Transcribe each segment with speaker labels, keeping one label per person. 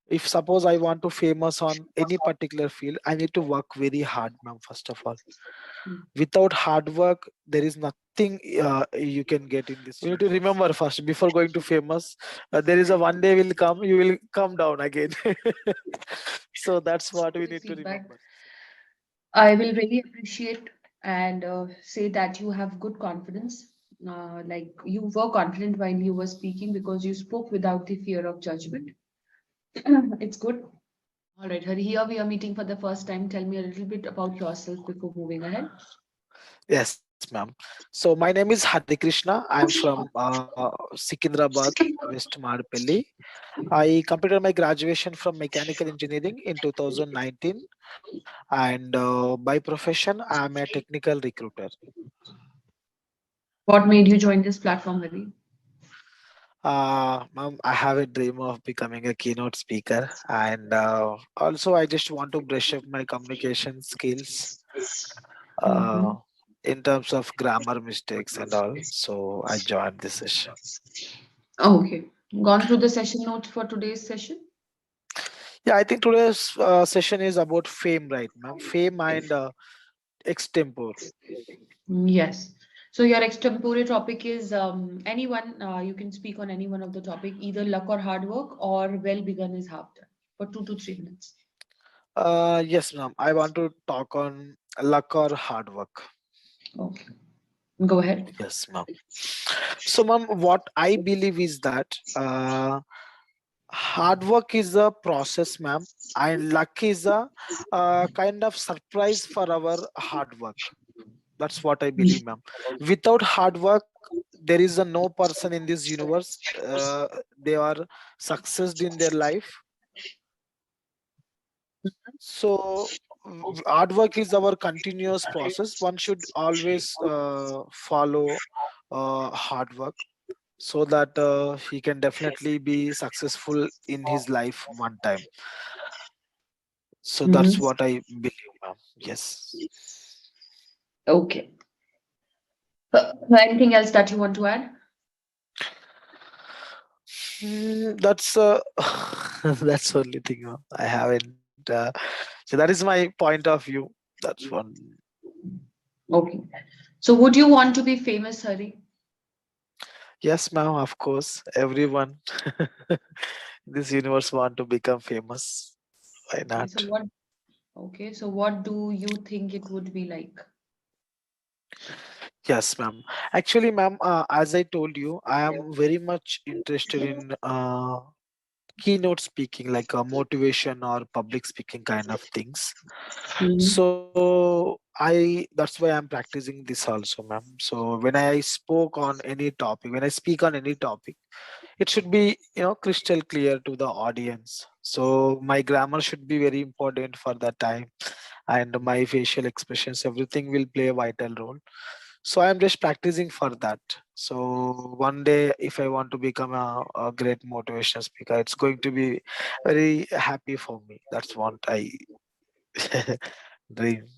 Speaker 1: If suppose I want to famous on any particular field, I need to work very hard, ma'am. First of all,
Speaker 2: Mm.
Speaker 1: without hard work, there is nothing you can get in this. You need to remember first before going to famous. There is a one day will come, you will come down again. So that's what we
Speaker 2: Good
Speaker 1: need to
Speaker 2: feedback.
Speaker 1: remember.
Speaker 2: I will really appreciate and say that you have good confidence. Like you were confident while you were speaking because you spoke without the fear of judgment. It's good. All right, Hari, here we are meeting for the first time. Tell me a little bit about yourself before moving ahead.
Speaker 1: Yes, ma'am. So my name is Hari Krishna. I am from Secunderabad, West Madpelli. I completed my graduation from mechanical engineering in 2019, and by profession, I am a technical recruiter.
Speaker 2: What made you join this platform, Hari?
Speaker 1: Ma'am, I have a dream of becoming a keynote speaker, and also I just want to brush up my communication skills uh,
Speaker 2: Mhm.
Speaker 1: in terms of grammar mistakes and all. So I joined this session.
Speaker 2: Okay. Gone through the session notes for today's session?
Speaker 1: Yeah, I think today's session is about fame, right, ma'am? Fame and extempore.
Speaker 2: Yes. So your extempore topic is anyone, you can speak on any one of the topic, either luck or hard work or well begun is half done for 2 to 3 minutes.
Speaker 1: Yes, ma'am. I want to talk on luck or hard work.
Speaker 2: Okay. Go ahead.
Speaker 1: Yes, ma'am. So, ma'am, what I believe is that hard work is a process, ma'am, and luck is a kind of surprise for our hard work. That's what I believe, ma'am. Without hard work, there is a no person in this universe. They are successed in their life. So hard work is our continuous process. One should always follow hard work so that he can definitely be successful in his life one time. So
Speaker 2: Mhm.
Speaker 1: that's what I believe, ma'am. Yes.
Speaker 2: Okay. Anything else that you want to add?
Speaker 1: That's that's only thing, ma'am. I haven't. So that is my point of view. That's one.
Speaker 2: Okay. So would you want to be famous, Hari?
Speaker 1: Yes, ma'am. Of course, everyone in this universe want to become famous. Why
Speaker 2: Okay, so
Speaker 1: not?
Speaker 2: what what do you think it would be like?
Speaker 1: Yes, ma'am. Actually, ma'am, as I told you, I am very much interested in keynote speaking, like motivation or public speaking kind of things.
Speaker 2: Mhm.
Speaker 1: So that's why I'm practicing this also, ma'am. So when I spoke on any topic, when I speak on any topic, it should be crystal clear to the audience. So my grammar should be very important for that time, and my facial expressions, everything will play a vital role. So I'm just practicing for that. So one day if I want to become a great motivational speaker, it's going to be very happy for me. That's what I dream.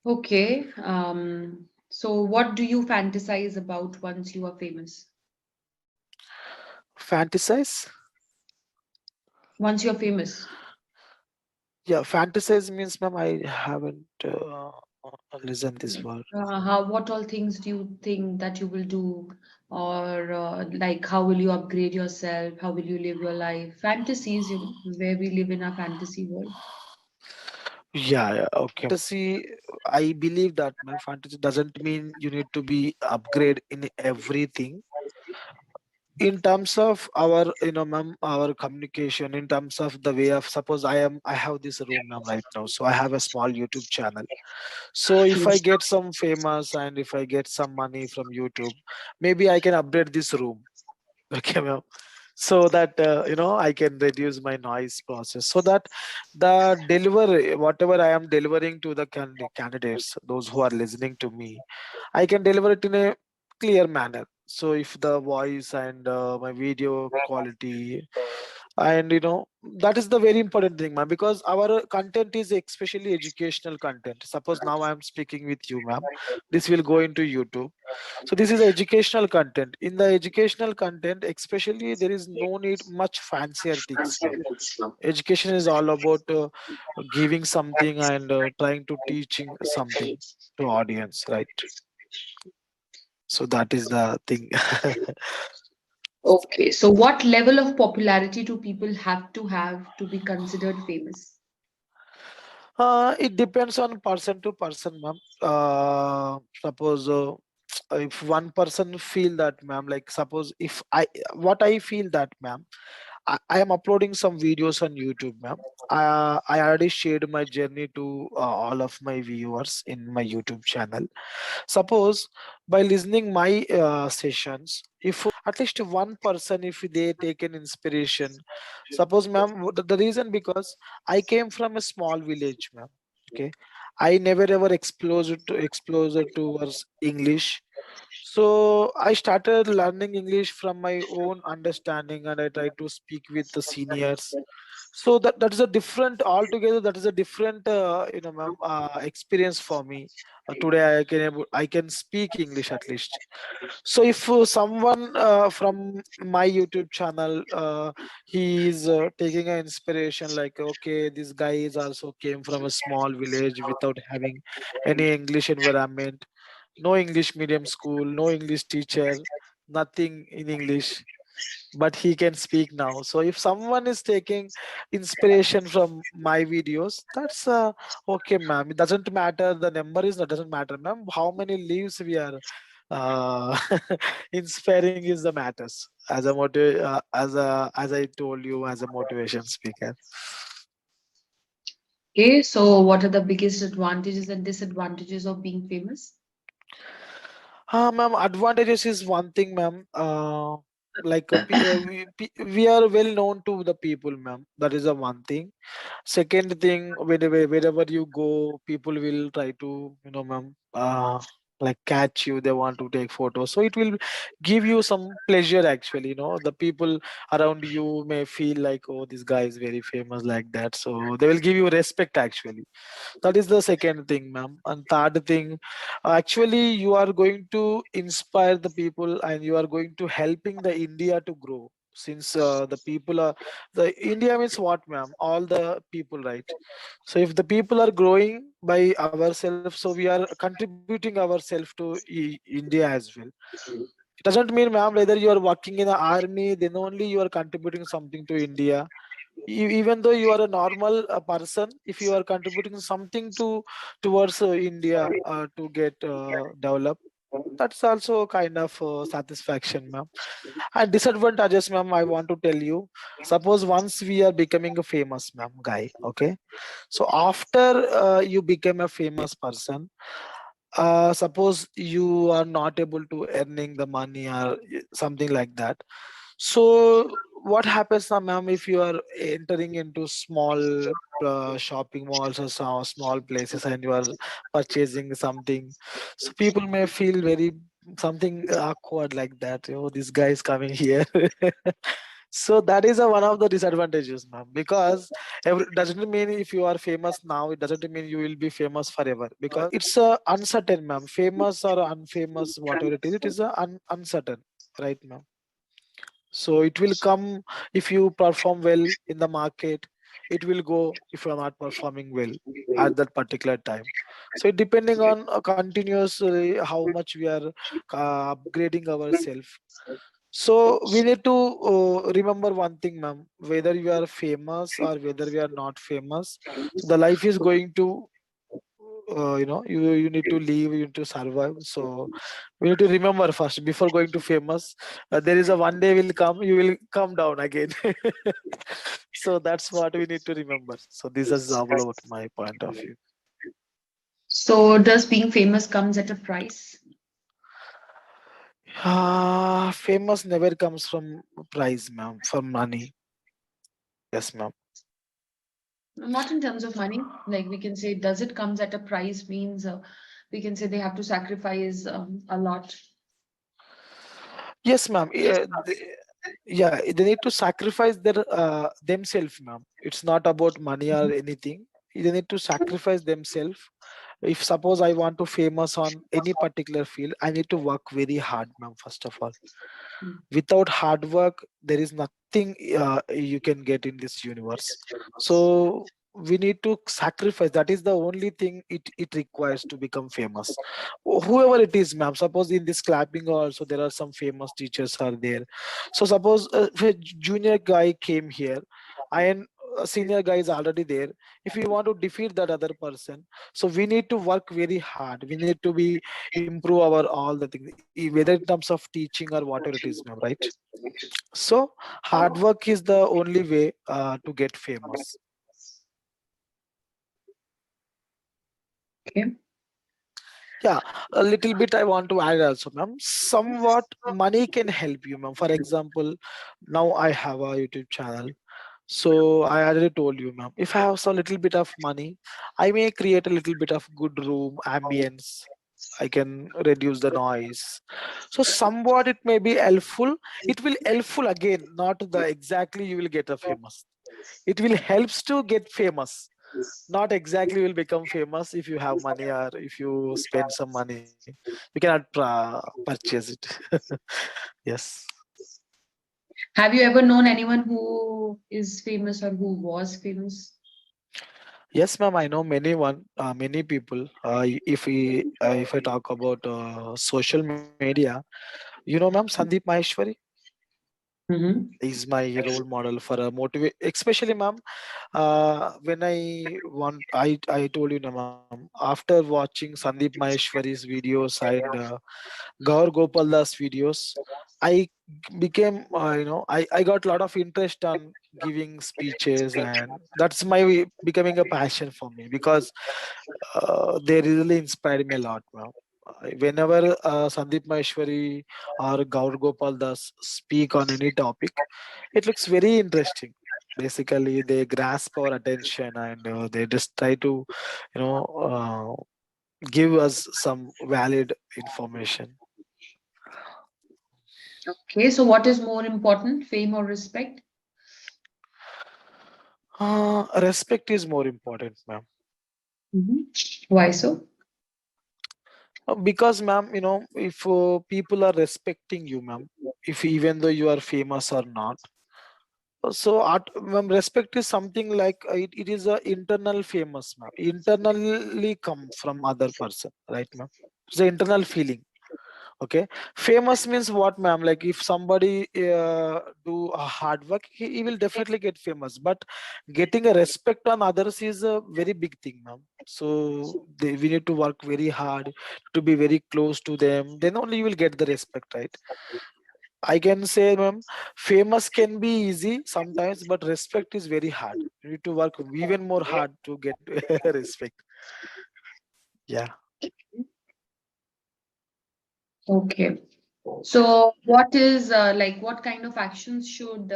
Speaker 2: Okay. So what do you fantasize about once you are famous?
Speaker 1: Fantasize.
Speaker 2: Once you're famous,
Speaker 1: Yeah, fantasize means, ma'am, I haven't listened this
Speaker 2: like
Speaker 1: word.
Speaker 2: what all things do you think that you will do, or like how will you upgrade yourself? How will you live your life? Fantasies, where we live in a fantasy world.
Speaker 1: Yeah, yeah, okay. Fantasy, I believe that, man, fantasy doesn't mean you need to be upgrade in everything. In terms of our, ma'am, our communication, in terms of the way of, suppose I have this room, ma'am, right now. So I have a small YouTube channel. So if I get some famous and if I get some money from YouTube, maybe I can upgrade this room. Okay, ma'am. So that I can reduce my noise process, so that the deliver whatever I am delivering to the candidates, those who are listening to me, I can deliver it in a clear manner. So if the voice and my video quality And that is the very important thing, ma'am, because our content is especially educational content. Suppose now I am speaking with you, ma'am, this will go into YouTube. So this is educational content. In the educational content especially, there is no need much fancier things, ma'am. Education is all about giving something and trying to teaching something to audience, right? So that is the thing.
Speaker 2: Okay, so what level of popularity do people have to be considered famous?
Speaker 1: It depends on person to person, ma'am. Suppose if one person feel that, ma'am, like suppose if what I feel that, ma'am, I am uploading some videos on YouTube, ma'am. I already shared my journey to all of my viewers in my YouTube channel. Suppose by listening my sessions, if at least one person, if they take an inspiration, suppose, ma'am, the reason because I came from a small village, ma'am. Okay, I never ever exposed towards English. So I started learning English from my own understanding, and I try to speak with the seniors. So that is a different altogether. That is a different, ma'am, experience for me. Today I can speak English at least. So if someone from my YouTube channel, he is taking an inspiration, like, okay, this guy is also came from a small village without having any English environment, no English medium school, no English teacher, nothing in English, but he can speak now. So if someone is taking inspiration from my videos, that's okay, ma'am. It doesn't matter, the number is, that doesn't matter, ma'am, how many leaves we are uh, inspiring is the matters, as a as I told you, as a motivation speaker.
Speaker 2: Okay, so what are the biggest advantages and disadvantages of being famous?
Speaker 1: Ma'am, advantages is one thing, ma'am. Like we are well known to the people, ma'am. That is the one thing. Second thing, wherever you go, people will try to, ma'am, like catch you. They want to take photos. So it will give you some pleasure, actually. The people around you may feel like, oh, this guy is very famous, like that. So they will give you respect, actually. That is the second thing, ma'am. And third thing, actually, you are going to inspire the people, and you are going to helping the India to grow. Since the people are, the India means what, ma'am? All the people, right? So if the people are growing by ourselves, so we are contributing ourselves to India as well. It doesn't mean, ma'am, whether you are working in the army, then only you are contributing something to India. Even though you are a normal person, if you are contributing something towards India to get developed, that's also kind of satisfaction, ma'am. And disadvantages, ma'am, I want to tell you. Suppose once we are becoming a famous, ma'am, guy, okay, so after you become a famous person, suppose you are not able to earning the money or something like that. So what happens now, ma'am, if you are entering into small shopping malls or some small places, and you are purchasing something, so people may feel very something awkward, like that. Oh, this guy is coming here. So that is one of the disadvantages, ma'am, because doesn't mean if you are famous now, it doesn't mean you will be famous forever, because it's uncertain, ma'am. Famous or unfamous, whatever it is uncertain, right, ma'am? So it will come if you perform well in the market. It will go if you are not performing well at that particular time. So it depending on continuously how much we are upgrading ourselves. So we need to remember one thing, ma'am. Whether you are famous or whether we are not famous, so the life is going to, you need to live, you need to survive. So we need to remember first before going to famous. There is a one day will come, you will come down again. So that's what we need to remember. So this is all about my point of view.
Speaker 2: So does being famous comes at a price?
Speaker 1: Famous never comes from prize, ma'am, from money. Yes, ma'am.
Speaker 2: Not in terms of money. Like we can say, does it comes at a price means we can say they have to sacrifice a lot.
Speaker 1: Yes, ma'am. Yeah, they need to sacrifice their themselves, ma'am. It's not about money or anything. They need to sacrifice themselves. If suppose I want to famous on any particular field, I need to work very hard, ma'am, first of all. Without hard work there is nothing you can get in this universe. So we need to sacrifice. That is the only thing it requires to become famous. Whoever it is, ma'am. Suppose in this clapping also there are some famous teachers are there. So suppose if a junior guy came here and a senior guy is already there, if we want to defeat that other person, so we need to work very hard. We need to be improve our all the things, whether in terms of teaching or whatever it is, ma'am, right? So hard work is the only way to get famous.
Speaker 2: Okay.
Speaker 1: Yeah, a little bit I want to add also, ma'am. Somewhat money can help you, ma'am. For example, now I have a YouTube channel. So I already told you, ma'am, if I have some little bit of money, I may create a little bit of good room ambience. I can reduce the noise. So somewhat it may be helpful. It will helpful again, not the exactly you will get a famous. It will helps to get famous. Not exactly will become famous if you have money or if you spend some money. You cannot purchase it. Yes.
Speaker 2: Have you ever known anyone who is famous or who was famous?
Speaker 1: Yes, ma'am. I know many people. If I talk about social media, you know, ma'am, Sandeep Maheshwari
Speaker 2: Mm-hmm.
Speaker 1: is my role model for a motivate. Especially, ma'am, when I told you, na, ma'am, after watching Sandeep Maheshwari's videos and Gaur Gopal Das videos, I became, I got a lot of interest on giving speeches, and that's my becoming a passion for me because they really inspired me a lot, ma'am. Whenever Sandeep Maheshwari or Gaur Gopal Das speak on any topic, it looks very interesting. Basically, they grasp our attention and they just try to, give us some valid information.
Speaker 2: Okay, so what is more important, fame or respect?
Speaker 1: Respect is more important, ma'am.
Speaker 2: Mm-hmm. Why so?
Speaker 1: Because, ma'am, if people are respecting you, ma'am, if even though you are famous or not, so ma'am, respect is something like it is a internal famous, ma'am. Internally come from other person, right, ma'am? It's the internal feeling. Okay, famous means what, ma'am? Like if somebody do a hard work, he will definitely get famous. But getting a respect on others is a very big thing, ma'am. So we need to work very hard to be very close to them. Then only you will get the respect, right? I can say, ma'am, famous can be easy sometimes, but respect is very hard. You need to work even more hard to get respect. Yeah.
Speaker 2: Okay. So what is like what kind of actions should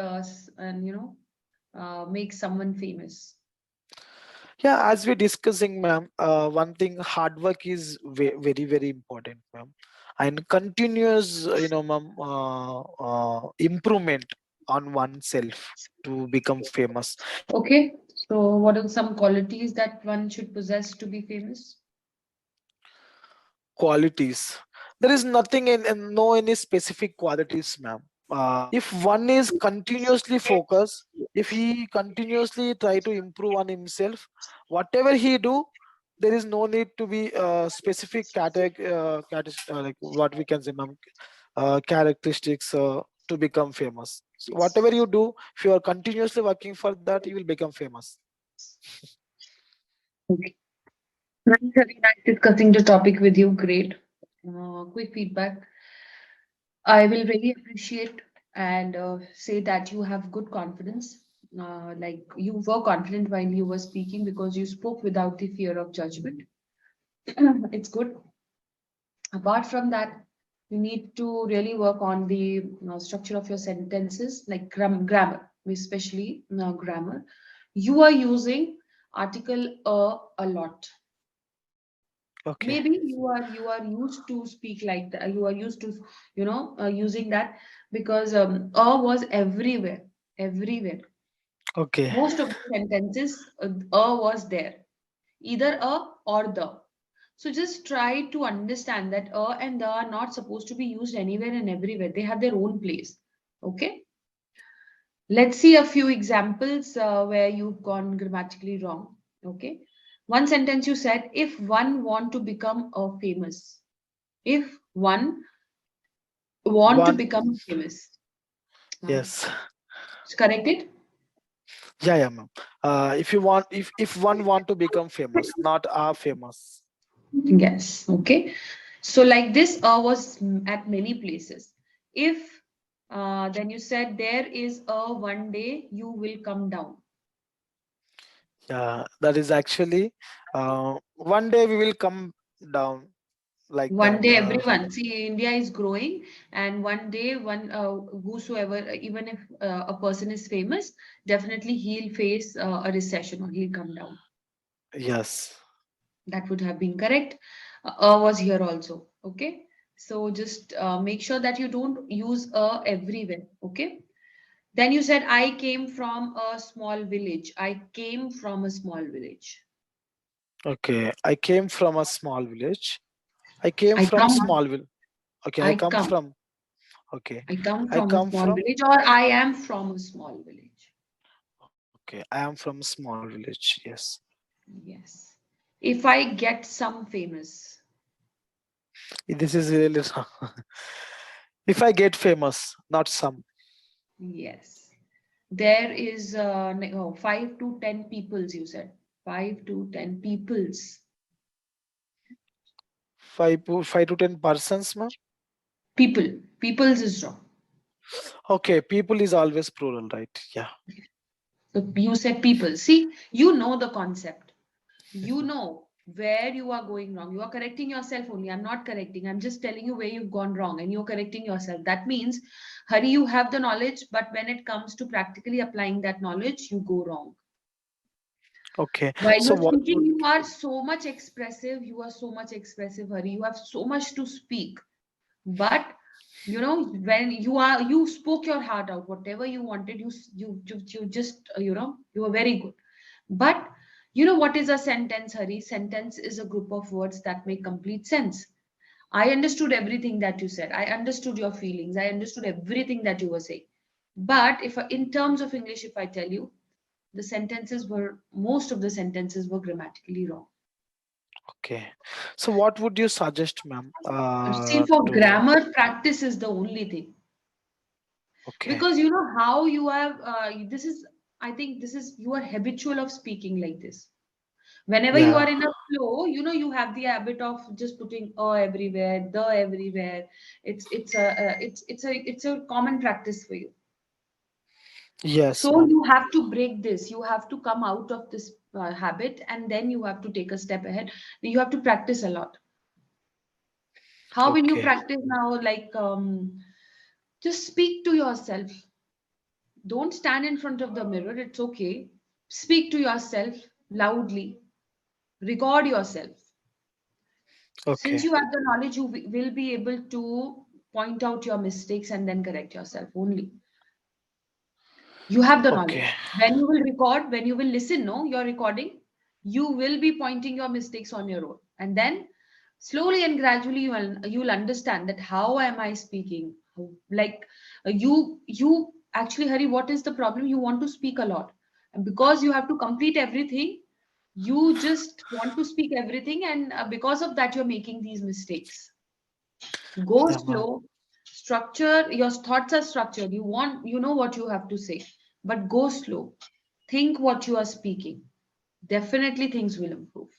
Speaker 2: and make someone famous?
Speaker 1: Yeah, as we're discussing, ma'am, one thing, hard work is very, very important, ma'am, and continuous, ma'am, improvement on oneself to become famous.
Speaker 2: Okay. So what are some qualities that one should possess to be famous?
Speaker 1: Qualities. There is nothing in no any specific qualities, ma'am. If one is continuously focused, if he continuously try to improve on himself, whatever he do, there is no need to be specific like what we can say, ma'am, characteristics to become famous. So whatever you do, if you are continuously working for that, you will become famous.
Speaker 2: Okay. Very nice discussing the topic with you. Great. Quick feedback. I will really appreciate and say that you have good confidence. Like you were confident while you were speaking because you spoke without the fear of judgment. It's good. Apart from that, you need to really work on the structure of your sentences, like grammar, especially grammar. You are using article a lot.
Speaker 1: Okay.
Speaker 2: Maybe you are used to speak like that. You are used to, using that because was everywhere, everywhere.
Speaker 1: Okay.
Speaker 2: Most of the sentences, was there, either a or the. So just try to understand that and the are not supposed to be used anywhere and everywhere. They have their own place. Okay. Let's see a few examples where you've gone grammatically wrong. Okay. One sentence you said, if one want to become famous. If one want to
Speaker 1: One.
Speaker 2: become famous. Uh,
Speaker 1: Yes.
Speaker 2: correct it?
Speaker 1: Yeah, ma'am. If you want, if one want to become famous, not are famous.
Speaker 2: Yes. Okay. So like this was at many places. If then you said there is a one day you will come down.
Speaker 1: Yeah, that is actually one day we will come down like
Speaker 2: One
Speaker 1: that.
Speaker 2: day everyone see India is growing, and one day one whosoever even if a person is famous, definitely he'll face a recession or he'll come down.
Speaker 1: Yes.
Speaker 2: That would have been correct. Was here also. Okay. So just make sure that you don't use everywhere. Okay. Then you said, I came from a small village. I came from a small village.
Speaker 1: Okay. I came from a small village. I came
Speaker 2: I
Speaker 1: from
Speaker 2: come,
Speaker 1: small village. Okay. I
Speaker 2: I
Speaker 1: come
Speaker 2: come,
Speaker 1: from. Okay.
Speaker 2: I come
Speaker 1: I
Speaker 2: from a
Speaker 1: come
Speaker 2: small
Speaker 1: from.
Speaker 2: village, or I am from a small village.
Speaker 1: Okay. I am from a small village. Yes.
Speaker 2: Yes. If I get some famous.
Speaker 1: This is really wrong. If I get famous, not some.
Speaker 2: Yes. There is 5 to 10 peoples, you said. 5 to 10 peoples.
Speaker 1: Five to 10 persons, ma'am.
Speaker 2: People. Peoples is wrong.
Speaker 1: Okay. People is always plural, right? Yeah.
Speaker 2: So you said people. See, you know the concept. You know where you are going wrong. You are correcting yourself only. I'm not correcting. I'm just telling you where you've gone wrong and you're correcting yourself. That means, Hari, you have the knowledge, but when it comes to practically applying that knowledge, you go wrong.
Speaker 1: Okay.
Speaker 2: While
Speaker 1: So
Speaker 2: you're
Speaker 1: what
Speaker 2: speaking,
Speaker 1: would?
Speaker 2: you are so much expressive. You are so much expressive, Hari. You have so much to speak. But when you spoke your heart out, whatever you wanted, you just you were very good. But you know what is a sentence, Hari? Sentence is a group of words that make complete sense. I understood everything that you said. I understood your feelings. I understood everything that you were saying. But if in terms of English, if I tell you, most of the sentences were grammatically wrong.
Speaker 1: Okay. So what would you suggest, ma'am?
Speaker 2: See, for
Speaker 1: To.
Speaker 2: grammar, practice is the only thing.
Speaker 1: Okay.
Speaker 2: Because you know how you have this is I think this is you are habitual of speaking like this. Whenever you are
Speaker 1: Yeah.
Speaker 2: in a flow, you have the habit of just putting everywhere, the everywhere. It's a common practice for you.
Speaker 1: Yes,
Speaker 2: So
Speaker 1: ma'am.
Speaker 2: you have to break this. You have to come out of this habit, and then you have to take a step ahead. You have to practice a lot. How will you
Speaker 1: Okay.
Speaker 2: practice now? Like just speak to yourself. Don't stand in front of the mirror. It's okay. Speak to yourself loudly. Record yourself. Since
Speaker 1: Okay.
Speaker 2: you have the knowledge, you will be able to point out your mistakes and then correct yourself only. You have the
Speaker 1: Okay.
Speaker 2: knowledge. When you will record, when you will listen, no, your recording, you will be pointing your mistakes on your own. And then slowly and gradually you will understand that how am I speaking? Like you actually, Hari, what is the problem? You want to speak a lot. And because you have to complete everything, you just want to speak everything, and because of that, you're making these mistakes. Go
Speaker 1: Yeah, ma'am.
Speaker 2: slow, structure, your thoughts are structured. You know what you have to say, but go slow. Think what you are speaking. Definitely things will improve.